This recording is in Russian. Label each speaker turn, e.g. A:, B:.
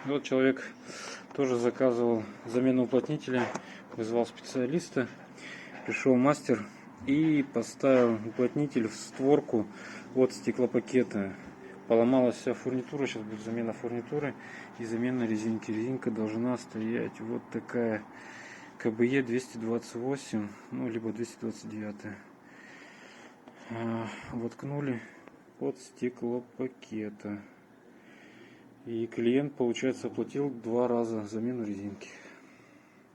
A: Вот человек тоже заказывал замену уплотнителя, вызвал специалиста, пришел мастер и поставил уплотнитель в створку от стеклопакета. Поломалась вся фурнитура, сейчас будет замена фурнитуры и замена резинки. Резинка должна стоять вот такая КБЕ 228, ну либо 229. Воткнули под стеклопакета. И клиент, получается, оплатил 2 раза замену резинки.